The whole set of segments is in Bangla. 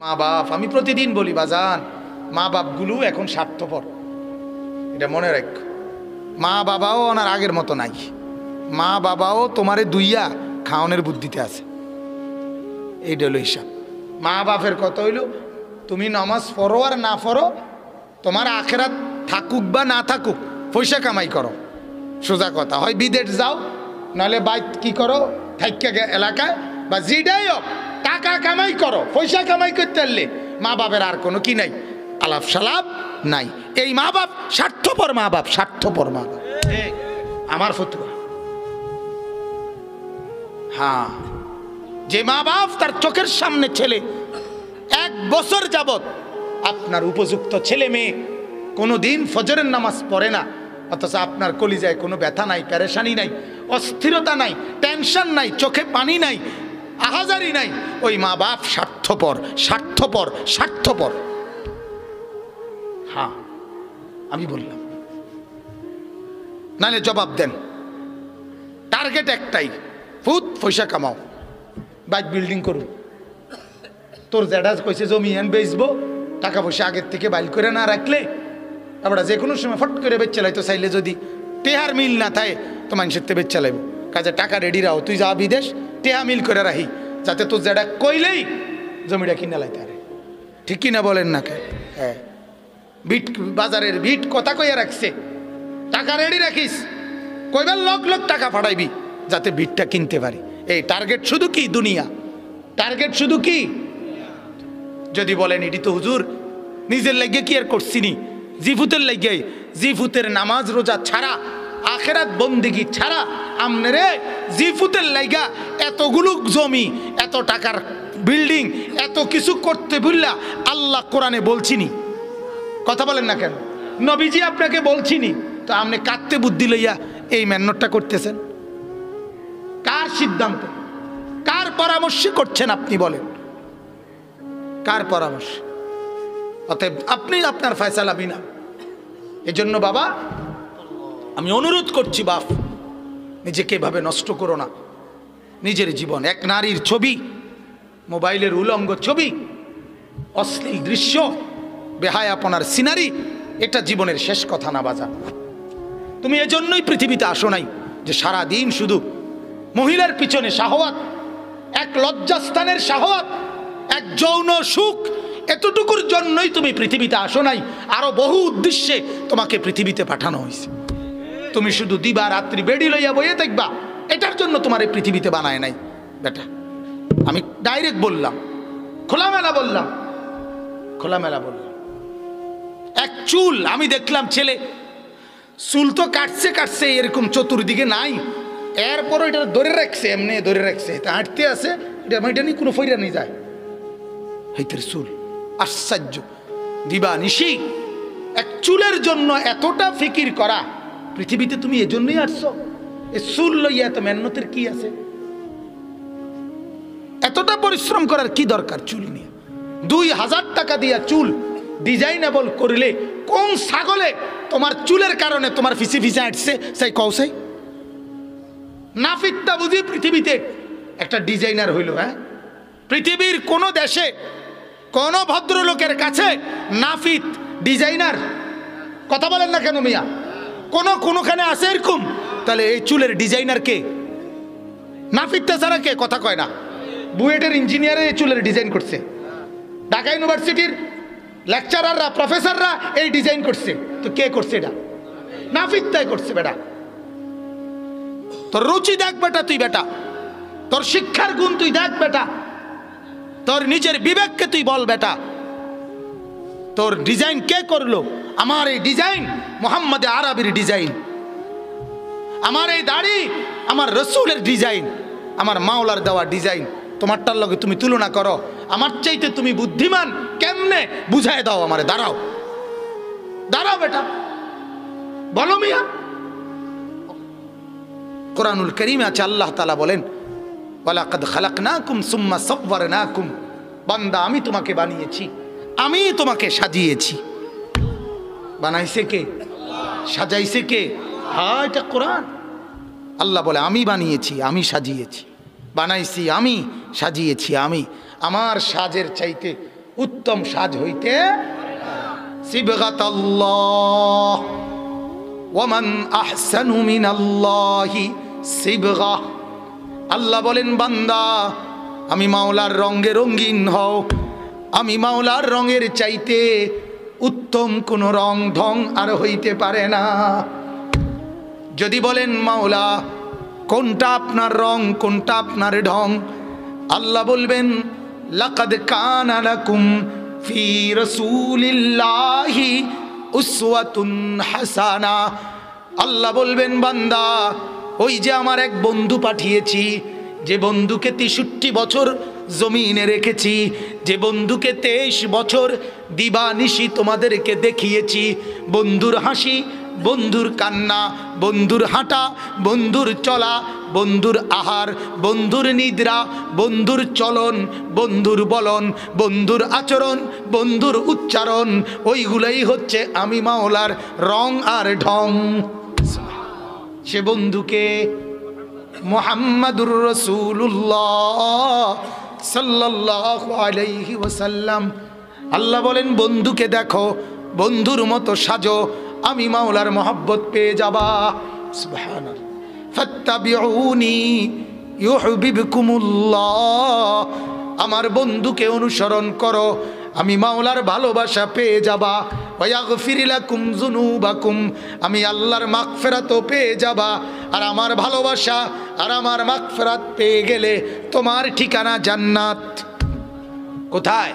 মা বাপ, আমি প্রতিদিন বলি বাজান, মা বাপগুলো এখন স্বার্থপর, এটা মনে রাখ। মা বাবাও ওনার আগের মতো নাই। মা বাবাও তোমারে দুইয়া খাওয়ানোর বুদ্ধিতে আছে। এইটা হলো হিসাব। মা বাপের কথা হইল তুমি নামাজ পড়ো আর না পড়ো, তোমার আখেরাত থাকুক বা না থাকুক, পয়সা কামাই করো। সোজা কথা, হয় বিদেশ যাও, নাহলে বাইক কি করো থাইকা এলাকায়, বা যেটাই হোক টাকা কামাই করো। পয়সা কামাই করতে পারলে মা বাপের আর কোনো কি নাই, আলাপ সালাপ নাই। এই মা বাপ স্বার্থপর মা বাপ, স্বার্থপর মা বাপ। আমার ফতুয়া, হ্যাঁ, যে মা বাপ তার চোখের সামনে ছেলে 1 বছর যাবত আপনার উপযুক্ত ছেলে মেয়ে কোনোদিন ফজরের নামাজ পড়ে না, অথচ আপনার কলিজায় কোনো ব্যথা নাই, পেরেশানি নাই, অস্থিরতা নাই, টেনশন নাই, চোখে পানি নাই, আহাজারি নাই, ওই মা বাপ স্বার্থপর, স্বার্থপর, স্বার্থপর। হ্যাঁ, আমি বললাম, নাহলে জবাব দেন। টার্গেট একটাই, ফুট পয়সা কামাও, বাইক বিল্ডিং করুন। তোর জ্যাডা কইছে জমি হ্যান বেচবো, টাকা পয়সা আগের থেকে বাইল করে না রাখলে আমরা যে কোনো সময় ফট করে বেচ চালাইতো চাইলে, যদি টেহার মিল না থাকে তো মানুষের তে বেচ চালাইব। কাজে টাকা রেডি রাখো, তুই যা বিদেশ টেহা মিল করে রাখি, যাতে তোর জ্যাডা কইলেই জমিটা কিনা লাইতে পারে। ঠিক কিনা বলেন না? হ্যাঁ, বিট বাজারের বিট কথা কইয়া রাখছে, টাকা রেডি রাখিস, কইবার লক লক টাকা পাঠাইবি যাতে বিটটা কিনতে পারি। এই টার্গেট শুধু কি দুনিয়া, টার্গেট শুধু কি? যদি বলেন এটি তো হুজুর নিজের লাগিয়ে কি আর করছিনি, জিফুতের লাগিয়ে, জিফুতের নামাজ রোজা ছাড়া, আখেরাত বন্দেগি ছাড়া আমনেরে জিফুতের লাইগা এতগুলো জমি, এত টাকার বিল্ডিং, এত কিছু করতে ভুললা আল্লাহ কোরআনে বলছিনি? কথা বলেন না কেন? নবীজি আপনাকে বলছিনি? তো আপনি কাঁদতে বুদ্ধি লইয়া এই মেহনতটা করতেছেন? কার সিদ্ধান্ত, কার পরামর্শে করছেন আপনি বলেন? কার পরামর্শ? অতএব আপনি আপনার ফয়সালা বিনা। এজন্য বাবা আমি অনুরোধ করছি, বাপ নিজেকে এভাবে নষ্ট করো না। নিজের জীবন, এক নারীর ছবি, মোবাইলের উলঙ্গ ছবি, অশ্লীল দৃশ্য, বেহায়াপনার সিনারি, এটা জীবনের শেষ কথা না বাজা। তুমি এজন্যই পৃথিবীতে আসো নাই যে সারা দিন শুধু মহিলার পিছনে শাহওয়াত, এক লজ্জাস্থানের শাহওয়াত, এক যৌন সুখ, এতটুকুর জন্যই তুমি পৃথিবীতে আসো নাই। আরো বহু উদ্দেশ্যে তোমাকে পৃথিবীতে পাঠানো হয়েছে। তুমি শুধু দিবা রাত্রি বেড়ি লইয়া বইয়ে দেখবা, এটার জন্য তোমার এই পৃথিবীতে বানায় নাই বেটা। আমি ডাইরেক্ট বললাম, খোলামেলা বললাম, খোলামেলা বললাম। এক চুল আমি দেখলাম ছেলে, চুল তো কাটছে কাটছে, এরকম চতুর্দিকে নাই, এরপরও এটা ধরে রাখছে, এমনি ধরে রাখছে, এটা হাঁটতে আছে, এটা নিয়ে কোনো ফইরা নিয়ে যায়, হইতের চুল। আশ্চর্য, দিবা নিশি এক চুলের জন্য এতটা ফিকির করা। পৃথিবীতে তুমি এজন্যই আসছো? এ চুল লইয়া এত মেহনতের কি আছে? এতটা পরিশ্রম করার কি দরকার চুল নিয়ে? 2000 টাকা দিয়া চুল ডিজাইনেবল করলে কোন ছাগলে তোমার চুলের কারণে তোমার ফিসে ফিসে আসছে সেই কৌসাই নাফিতটা বুঝি পৃথিবীতে একটা ডিজাইনার হইল? হ্যাঁ, পৃথিবীর কোন দেশে কোন ভদ্রলোকের কাছে নাফিত ডিজাইনার? কথা বলেন না কেন মিয়া? কোনখানে আছে এরকম? তাহলে এই চুলের ডিজাইনার কে? নাফিতটা ছাড়া কে? কথা কয় না। বুয়েটের ইঞ্জিনিয়ারে এই চুলের ডিজাইন করছে, ঢাকা ইউনিভার্সিটির লেকচারাররা, প্রফেসররা এই ডিজাইন করছে। তো কে করছে? এটা নাফিতটাই করছে বেটা। তোর রুচি দেখ বেটা, তুই বেটা, তোর শিক্ষার গুণ তুই দেখ বেটা, তোর নিজের বিবেককে তুই বল বেটা, তোর ডিজাইন কে করলো? আমার এই ডিজাইন মোহাম্মদ আরবির ডিজাইন, আমার এই দাড়ি আমার রসুলের ডিজাইন, আমার মাওলার দেওয়া ডিজাইন। তোমারটার লগে তুমি তুলনা করো, আমার চাইতে তুমি বুদ্ধিমান কেমনে বুঝায় দাও আমারে। দাঁড়াও, দাঁড়াও বেটা, বলো মিয়া। কোরআনুল কারীমে আছে, আল্লাহ তাআলা বলেন, ওয়ালাকাদ খালাকনাকুম সুম্মা সাওয়ারনাকুম, বান্দা আমি তোমাকে বানিয়েছি, আমি তোমাকে সাজিয়েছি। বানাইছে কে? সাজাইছে কে? হ্যাঁ, এটা কোরআন। আল্লাহ বলে আমি বানিয়েছি, আমি সাজিয়েছি, বানাইছি আমি, সাজিয়েছি আমি। আমার সাজের চাইতে উত্তম সাজ হইতে সিবগাতাল্লাহ ওয়ামান আহসানু মিনাল্লাহি সিবগা। আল্লাহ বলেন বান্দা আমি মাওলার রঙে রঙিন হও, আমি মাওলার রঙের চাইতে উত্তম কোন রং ঢং আর হইতে পারে না। যদি বলেন মাওলা কোনটা আপনার রং, কোনটা আপনার ঢং, আল্লাহ বলবেন লাকাদ কানা লাকুম ফি রাসূলিল্লাহি উসওয়াতুন হাসানা। আল্লাহ বলবেন বান্দা ওই যে আমার এক বন্ধু পাঠিয়েছি, যে বন্ধুকে 63 বছর জমিনে রেখেছি, যে বন্ধুকে 23 বছর দিবানিশি তোমাদেরকে দেখিয়েছি, বন্ধুর হাসি, বন্ধুর কান্না, বন্ধুর হাঁটা, বন্ধুর চলা, বন্ধুর আহার, বন্ধুর নিদ্রা, বন্ধুর চলন, বন্ধুর বলন, বন্ধুর আচরণ, বন্ধুর উচ্চারণ, ওইগুলাই হচ্ছে আমি মাওলার রং আর ঢং। সে বন্ধুকে মুহাম্মাদুর রাসূলুল্লাহ সাল্লাল্লাহু আলাইহি ওয়াসাল্লাম। আল্লাহ বলেন বন্ধুকে দেখো, বন্ধুর মতো সাজো, আমি মাওলার মহব্বত পেয়ে যাবা। সুবহানাল্লাহ। ফাত্তাবিউনি ইউহিব্বুকুমুল্লাহ। আমার বন্ধুকে অনুসরণ করো, আমি মাওলার ভালোবাসা পেয়ে যাবা। ওয়াগফির লাকুম যুনুবাকুম। আমি আল্লাহর মাগফিরাতও পেয়ে যাবা। আর আমার ভালোবাসা আর আমার মাগফিরাত পেয়ে গেলে তোমার ঠিকানা জান্নাত। কোথায়?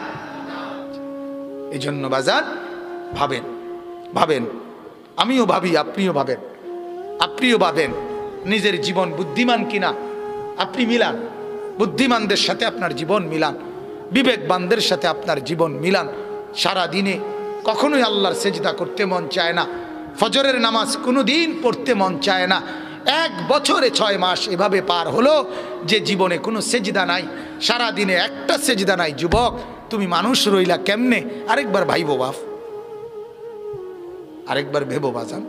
এজন্য বাজার ভাবেন, ভাবেন, আমিও ভাবি, আপনিও ভাবেন, আপনিও ভাবেন নিজের জীবন বুদ্ধিমান কিনা। আপনি মিলান, বুদ্ধিমানদের সাথে আপনার জীবন মিলান, বিবেকবানদের সাথে আপনার জীবন মিলান। সারা দিনে কখনোই আল্লাহর সেজদা করতে মন চায় না, ফজরের নামাজ কোনো দিন পড়তে মন চায় না। 1 বছরে 6 মাস এভাবে পার হলো যে জীবনে কোনো সেজদা নাই, সারা দিনে একটা সেজদা নাই। যুবক তুমি মানুষ রইলা কেমনে? আরেকবার ভাইবো বাপ, আরেকবার ভেবো বাজান,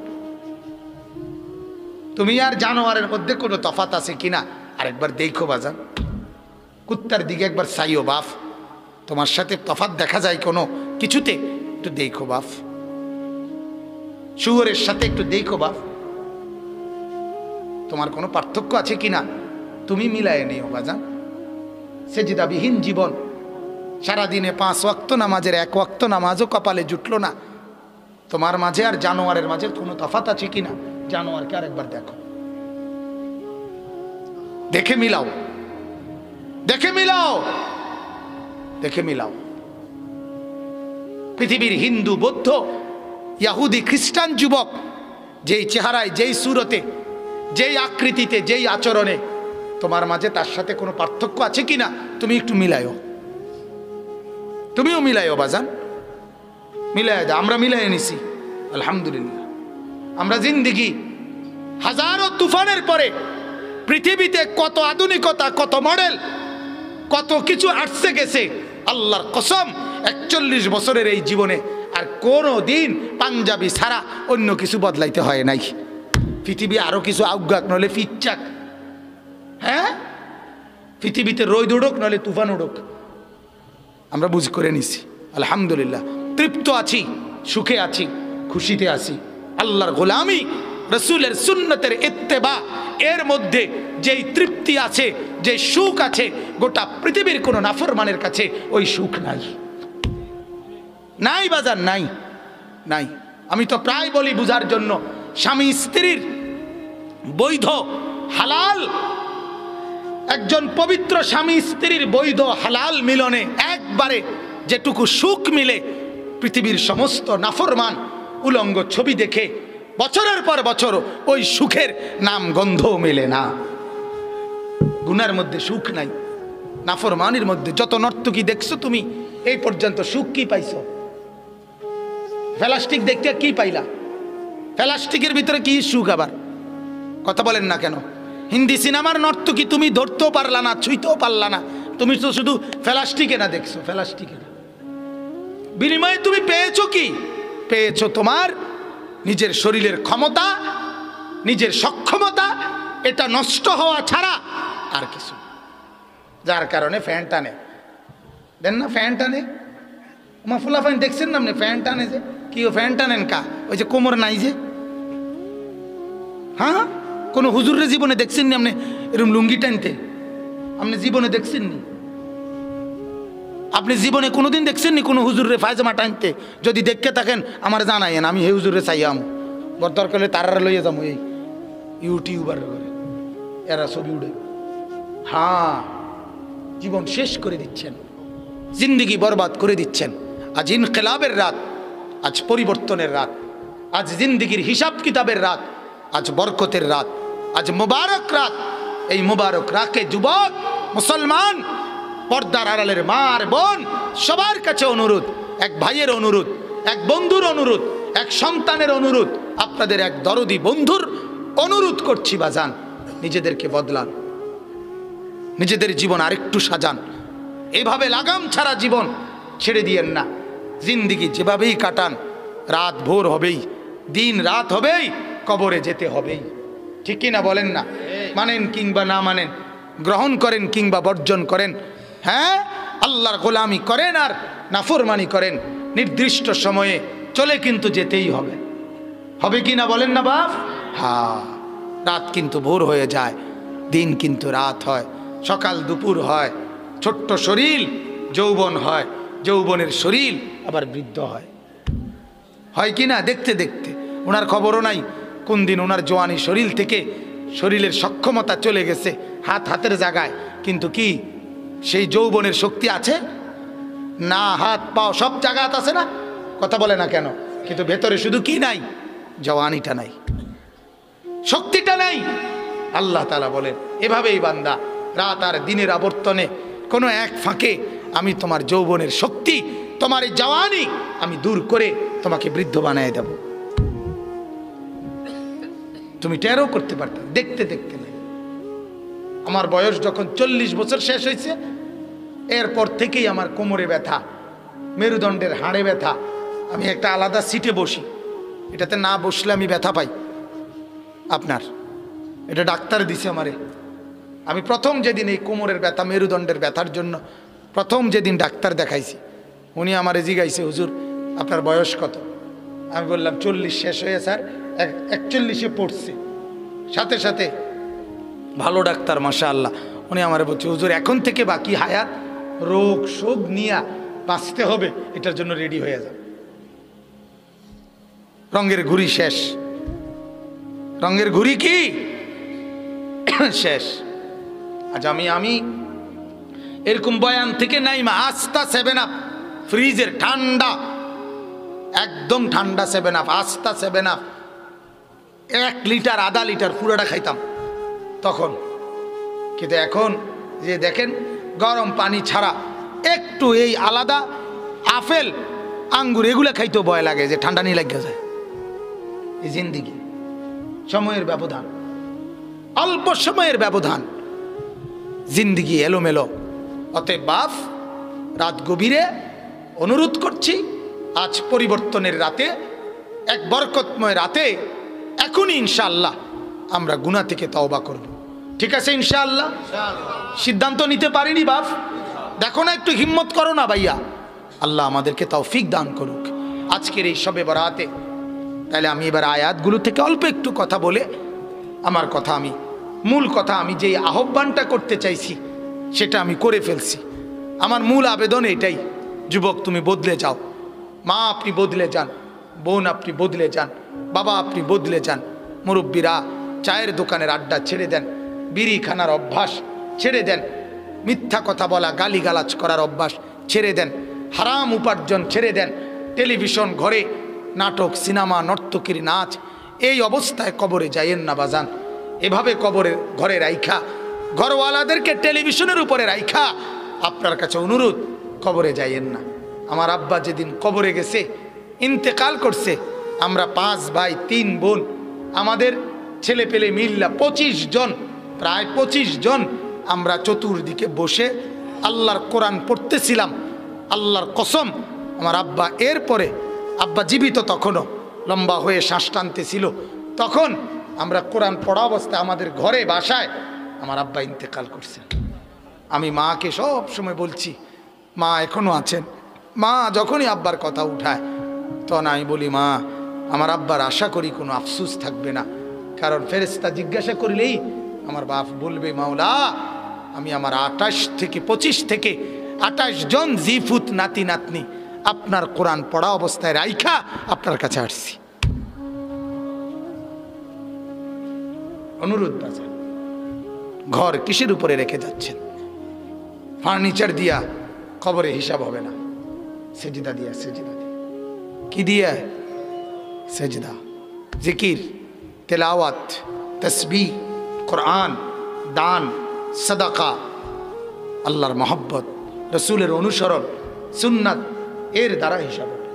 তুমি আর জানোয়ারের মধ্যে কোনো তফাত আছে কিনা আরেকবার দেখো বাজান। কুত্তার দিকে একবার চাইও বাপ, তোমার সাথে তফাত দেখা যায় কোনো কিছুতে? একটু দেখো বাপ। শুয়োরের সাথে একটু দেখো বাপ, তোমার কোনো পার্থক্য আছে কিনা তুমি মিলায় নিও বাজান। সেজদাবিহীন জীবন, সারাদিনে 5 ওয়াক্ত নামাজের 1 ওয়াক্ত নামাজও কপালে জুটলো না। তোমার মাঝে আর জানোয়ারের মাঝে কোনো তফাত আছে কিনা? জানোয়ারকে আরেকবার দেখো, দেখে মিলাও, দেখে মিলাও, দেখে মিলাও। পৃথিবীর হিন্দু, বৌদ্ধ, ইহুদি, খ্রিস্টান যুবক যেই চেহারায়, যেই সুরতে, যেই আকৃতিতে, যেই আচরণে, তোমার মাঝে তার সাথে কোনো পার্থক্য আছে কিনা তুমি একটু মিলাইও, তুমিও মিলাইও বাজান, মিলাই দাও। আমরা মিলাই নিছি আলহামদুলিল্লাহ। আমরা জিন্দিগি হাজারো তুফানের পরে পৃথিবীতে কত আধুনিকতা, কত মডেল, কত কিছু আসছে গেছে, আল্লাহর কসম 41 বছরের এই জীবনে আর কোনো দিন পাঞ্জাবি ছাড়া অন্য কিছু বদলাইতে হয় নাই। পৃথিবী আরো কিছু আউগাক নলে ফিচ্চাক, হ্যাঁ পৃথিবীতে রোদ উড়ুক নলে তুফান উড়ুক, আমরা বুঝ করে নিছি আলহামদুলিল্লাহ। তৃপ্ত আছি, সুখে আছি, খুশিতে আছি। আল্লাহর গোলামি, রসুলের সুন্নতের ইত্তেবা, এর মধ্যে যেই তৃপ্তি আছে, যে সুখ আছে, গোটা পৃথিবীর কোনো নাফরমানের কাছে ওই সুখ নাই, নাই বাজার, নাই, নাই। আমি তো প্রায় বলি বুঝার জন্য, স্বামী স্ত্রীর বৈধ হালাল, একজন পবিত্র স্বামী স্ত্রীর বৈধ হালাল মিলনে একবারে যেটুকু সুখ মিলে, পৃথিবীর সমস্ত নাফরমান উলঙ্গ ছবি দেখে বছরের পর বছর ওই সুখের নাম গন্ধ মেলে না। গুনার মধ্যে সুখ নাই, নাফরমানির মধ্যে যত নর্তকী দেখছো তুমি এই পর্যন্ত সুখ কি পাইছো? প্লাস্টিক দেখতে কি পাইলা? প্লাস্টিকের ভিতরে কি সুখ? আবার কথা বলেন না কেন? হিন্দি সিনেমার নর্তকী তুমি ধরতেও পারলা না, ছুঁইতেও পারলা না, তুমি তো শুধু প্লাস্টিকে না দেখছো, প্লাস্টিকে না। বিনিময়ে তুমি পেয়েছো কি? পেয়েছো তোমার নিজের শরীরের ক্ষমতা, নিজের সক্ষমতা, এটা নষ্ট হওয়া ছাড়া আর কিছু। যার কারণে ফ্যান টানে, দেন না ফ্যান টানে, মা ফুলাফাইন দেখছেন না আপনি ফ্যান টানে যে কি ও ফ্যান টানেন কা ওই যে কোমর নাই যে হ্যাঁ কোনো হুজুরের জীবনে দেখছেন নি আপনি এরকম লুঙ্গি টানতে আপনি জীবনে দেখছেন নি আপনি জীবনে কোনোদিন দেখছেন নি কোনো হুজুরের পায়জামা টানতে যদি দেখতে থাকেন আমার জানাইয়েন আমি হে হুজুরে চাইয়াম বর দরকার হলে তারা লইয়া যাবো এই ইউটিউবার করে এরা ছবি উঠে হ্যাঁ জীবন শেষ করে দিচ্ছেন জিন্দিগি বরবাদ করে দিচ্ছেন আজ ইনকিলাবের রাত আজ পরিবর্তনের রাত আজ জিন্দিগির হিসাব কিতাবের রাত আজ বরকতের রাত আজ মুবারক রাত এই মুবারক রাতে যুবক মুসলমান পর্দার আড়ালের মা আর বোন সবার কাছে অনুরোধ এক ভাইয়ের অনুরোধ এক বন্ধুর অনুরোধ এক সন্তানের অনুরোধ আপনাদের এক দরদি বন্ধুর অনুরোধ করছি বাজান নিজেদেরকে বদলান নিজেদের জীবন আরেকটু সাজান এভাবে লাগাম ছাড়া জীবন ছেড়ে দিয়েন না জিন্দিগি যেভাবেই কাটান রাত ভোর হবেই দিন রাত হবেই কবরে যেতে হবেই ঠিক কি না বলেন না মানেন কিংবা না মানেন গ্রহণ করেন কিংবা বর্জন করেন হ্যাঁ আল্লাহর গোলামি করেন আর নাফরমানি করেন নির্দিষ্ট সময়ে চলে কিন্তু যেতেই হবে হবে কি না বলেন না বাপ হ্যাঁ রাত কিন্তু ভোর হয়ে যায় দিন কিন্তু রাত হয় সকাল দুপুর হয় ছোট্ট শরীর যৌবন হয় যৌবনের শরীর আবার বৃদ্ধ হয় কি না দেখতে দেখতে ওনার খবরও নাই কোন দিন ওনার জওয়ানি শরীর থেকে শরীরের সক্ষমতা চলে গেছে হাতের জায়গায় কিন্তু কি সেই যৌবনের শক্তি আছে না হাত পাও সব জায়গাতে আছে না কথা বলে না কেন কিন্তু ভেতরে শুধু কি নাই জওয়ানিটা নাই শক্তিটা নাই আল্লাহ তাআলা বলেন এভাবেই বান্দা রাত আর দিনের আবর্তনে কোনো এক ফাঁকে আমি তোমার যৌবনের শক্তি তোমার এই জওয়ানি আমি দূর করে তোমাকে বৃদ্ধ বানিয়ে দেব তুমি টেরও করতে পারতে দেখতে দেখতে নাই আমার বয়স যখন 40 বছর শেষ হয়েছে এরপর থেকেই আমার কোমরে ব্যথা মেরুদণ্ডের হাড়ে ব্যথা আমি একটা আলাদা সিটে বসি এটাতে না বসলে আমি ব্যথা পাই আপনার এটা ডাক্তার দিছে আমারে আমি প্রথম যেদিন এই কোমরের ব্যথা মেরুদণ্ডের ব্যথার জন্য প্রথম যেদিন ডাক্তার দেখাইছি উনি আমারে জিগাইছে হুজুর আপনার বয়স কত আমি বললাম 40 শেষ হয়ে স্যার 41-এ পড়ছে সাথে সাথে ভালো ডাক্তার মাশাআল্লাহ উনি আমারে বলছে হুজুর এখন থেকে বাকি হায়াত রোগ শোক নিয়ে বাঁচতে হবে এটার জন্য রেডি হয়ে যান রঙের ঘুড়ি শেষ রঙের ঘুড়ি কি শেষ আজ আমি এরকম বয়ান থেকে নাইমা আস্তা 7 আপ ফ্রিজের ঠান্ডা একদম ঠান্ডা 7 আপ আস্তা 7 আপ 1 লিটার আধা লিটার পুরোটা খাইতাম তখন কিন্তু এখন যে দেখেন গরম পানি ছাড়া একটু এই আলাদা আপেল আঙ্গুর এগুলো খাইতেও ভয় লাগে যে ঠান্ডা নিয়ে লাগে যায় এই জিন্দিগি সময়ের ব্যবধান অল্প সময়ের ব্যবধান জিন্দিগি এলোমেলো অতএব বাপ রাত গভীরে অনুরোধ করছি আজ পরিবর্তনের রাতে এক বরকতময় রাতে এখনই ইনশাআল্লাহ আমরা গুনাহ থেকে তওবা করব ঠিক আছে ইনশাআল্লাহ সিদ্ধান্ত নিতে পারিনি বাপ দেখো না একটু হিম্মত করো না ভাইয়া আল্লাহ আমাদেরকে তৌফিক দান করুক আজকের এই শবে বরাতে তাহলে আমি এবার আয়াতগুলো থেকে অল্প একটু কথা বলে আমার কথা আমি মূল কথা আমি যেই আহ্বানটা করতে চাইছি সেটা আমি করে ফেলছি আমার মূল আবেদন এটাই যুবক তুমি বদলে যাও মা আপনি বদলে যান বোন আপনি বদলে যান বাবা আপনি বদলে যান মুরব্বীরা চায়ের দোকানের আড্ডা ছেড়ে দেন বিড়ি খানার অভ্যাস ছেড়ে দেন মিথ্যা কথা বলা গালিগালাজ করার অভ্যাস ছেড়ে দেন হারাম উপার্জন ছেড়ে দেন টেলিভিশন ঘরে নাটক সিনেমা নর্তকীর নাচ এই অবস্থায় কবরে যাইয়েন না বাজান এভাবে কবরের ঘরে রাইখা ঘরওয়ালাদেরকে টেলিভিশনের উপরে রাইখা আপনার কাছে অনুরোধ কবরে যাইয়েন না আমার আব্বা যেদিন কবরে গেছে ইন্তেকাল করছে আমরা 5 ভাই 3 বোন আমাদের ছেলে পেলে মিল্লা 25 জন প্রায় 25 জন আমরা চতুর্দিকে বসে আল্লাহর কোরআন পড়তেছিলাম আল্লাহর কসম আমার আব্বা এরপরে আব্বা জীবিত তখনও লম্বা হয়ে শ্বাস টানতেছিল তখন আমরা কোরআন পড়া অবস্থায় আমাদের ঘরে বাসায় আমার আব্বা ইন্তেকাল করছেন আমি মাকে সব সময় বলছি মা এখনো আছেন মা যখনই আব্বার কথা উঠায় তখন আমি বলি, মা আমার আব্বার আশা করি কোনো আফসোস থাকবে না, কারণ ফেরেশতা জিজ্ঞাসা করলেই আমার বাপ বলবে, মাওলা আমি আমার 28 থেকে 25 থেকে 28 জন জিফুত নাতি নাতনি আপনার কোরআন পড়া অবস্থায় রাইখা আপনার কাছে আসছি। অনুরোধ বাজার, ঘর কিসের উপরে রেখে যাচ্ছেন? ফার্নিচার দিয়া কবরে হিসাব হবে না, সেজদা দিয়া, সেজদা দিয়া। কি দিয়া? সেজদা, জিকির, তেলাওয়াত, তসবিহ, কোরআন, দান, সাদাকা, আল্লাহর মহব্বত, রসুলের অনুসরণ, সুন্নাত, এর দ্বারা হিসাব হবে।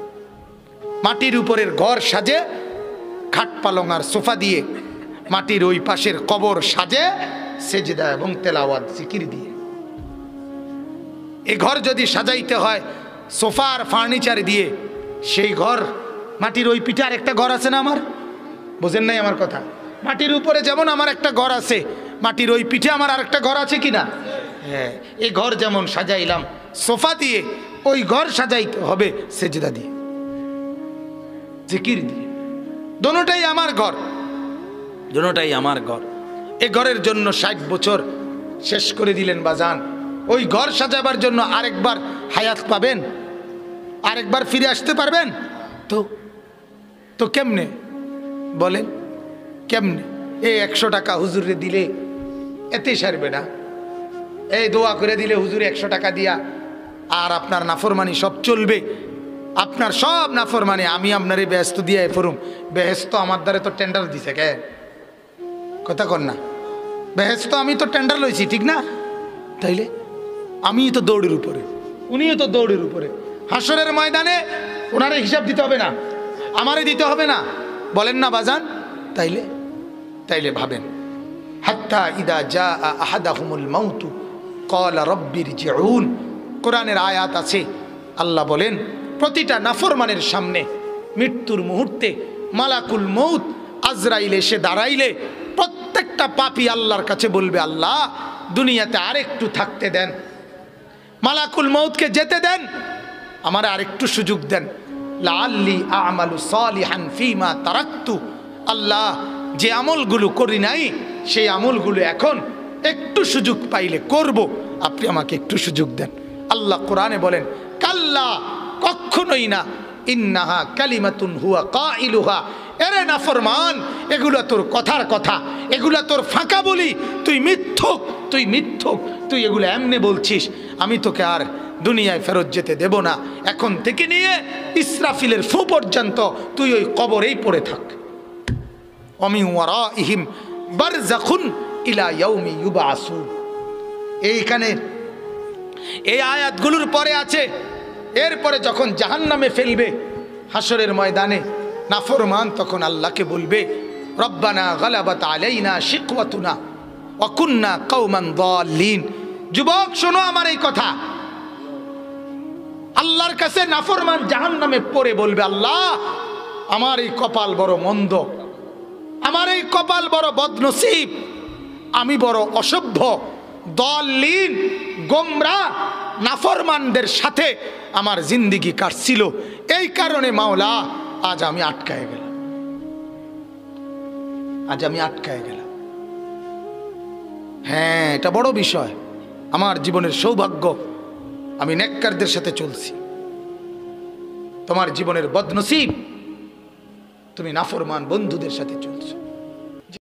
মাটির উপরের ঘর সাজে খাট পালং আর সোফা দিয়ে, মাটির ওই পাশের কবর সাজে সেজদা এবং তেলাওয়াত জিকির দিয়ে। এই ঘর যদি সাজাইতে হয় সোফা আর ফার্নিচার দিয়ে, সেই ঘর মাটির ওই পিঠে আর একটা ঘর আছে না আমার, বোঝেন নাই আমার কথা? মাটির উপরে যেমন আমার একটা ঘর আছে, মাটির ওই পিঠে আমার আর একটা ঘর আছে কিনা? হ্যাঁ, এই ঘর যেমন সাজাইলাম সোফা দিয়ে, ওই ঘর সাজাইতে হবে সেজদা দিয়ে, জিকির দিয়ে। দোনোটাই আমার ঘর, দোনোটাই আমার ঘর। এই ঘরের জন্য 60 বছর শেষ করে দিলেন বাজান, ওই ঘর সাজাবার জন্য আরেকবার হায়াত পাবেন? আরেকবার ফিরে আসতে পারবেন? তো কেমনে বলেন, কেমনে? এই 100 টাকা হুজুরে দিলে এতে সারবে না? এই দোয়া করে দিলে হুজুরে 100 টাকা দিয়া আর আপনার নাফরমানি সব চলবে? আপনার সব নাফরমানি আমি আপনার এই বেহেস্ত দিয়ে পড়ুম। বেহেস্ত আমার দ্বারা তো টেন্ডার দিছে, কে কথা কর না? বেহেস্ত আমি তো টেন্ডার লইছি, ঠিক না? তাইলে আমি তো দৌড়ের উপরে, উনিও তো দৌড়ের উপরে। হাসরের ময়দানে ওনারে হিসাব দিতে হবে না, আমারে দিতে হবে না, বলেন না বাজান? তাইলে ভাবেন, হাত্তা ইদা জা আহাদাহুমুল মাউতু ক্বালা রাব্বিরজিউন, কোরআনের আয়াত আছে, আল্লাহ বলেন প্রতিটা নাফরমানের সামনে মৃত্যুর মুহূর্তে মালাকুল মউত আজরাইল এসে দাঁড়াইলে প্রত্যেকটা পাপী আল্লাহর কাছে বলবে, আল্লাহ দুনিয়াতে আরেকটু থাকতে দেন, মালাকুল মউতকে যেতে দেন, আমার আরেকটু সুযোগ দেন, লাআল্লি আ'মালু সালিহান ফীমা তারাকতু, আল্লাহ যে আমলগুলো করি নাই সেই আমলগুলো এখন একটু সুযোগ পাইলে করব, আপনি আমাকে একটু সুযোগ দেন। আল্লাহ কোরআনে বলেন, কাল্লা, কখনোই না, ইন্নাহা কালিমাতুন হুয়া কাইলুহা, এরে নাফরমান, এগুলো তোর কথার কথা, এগুলো তোর ফাঁকা বলি, তুই মিথ্যুক, তুই এগুলো এমনি বলছিস, আমি তোকে আর দুনিয়ায় ফেরত যেতে দেব না, এখন থেকে নিয়ে ইসরাফিলের ফু পর্যন্ত তুই ওই কবরেই পড়ে থাক। ওয়ামিন ওয়ারাইহিম বারযাখুন ইলা ইয়াউমি ইউবআসুন। এইখানে এই আয়াতগুলোর পরে আছে, এরপরে যখন জাহান্নামে ফেলবে হাসরের ময়দানে নাফরমান তখন আল্লাহকে বলবে, রব্বানা গালাবাত আলাইনা শিকওয়াতুনা ওয়া কুন্না কওমান দাল্লিন। যুবক শোনো আমার এই কথা, আল্লাহর কাছে নাফরমান জাহান্নামে পড়ে বলবে, আল্লাহ আমার এই কপাল বড় মন্দ, আমার এই কপাল বড় বদনসিব, আমি বড় অসভ্য, দাল্লিন, গোমরা, নাফরমানদের সাথে আমার জিন্দেগি কাটছিল, এই কারণে মাওলা আজ আমি আটকায় গেলাম, হ্যাঁ এটা বড় বিষয়, আমার জীবনের সৌভাগ্য, আমি নেককারদের সাথে চলছি। তোমার জীবনের বদনসিব, তুমি নাফরমান বন্ধুদের সাথে চলছো।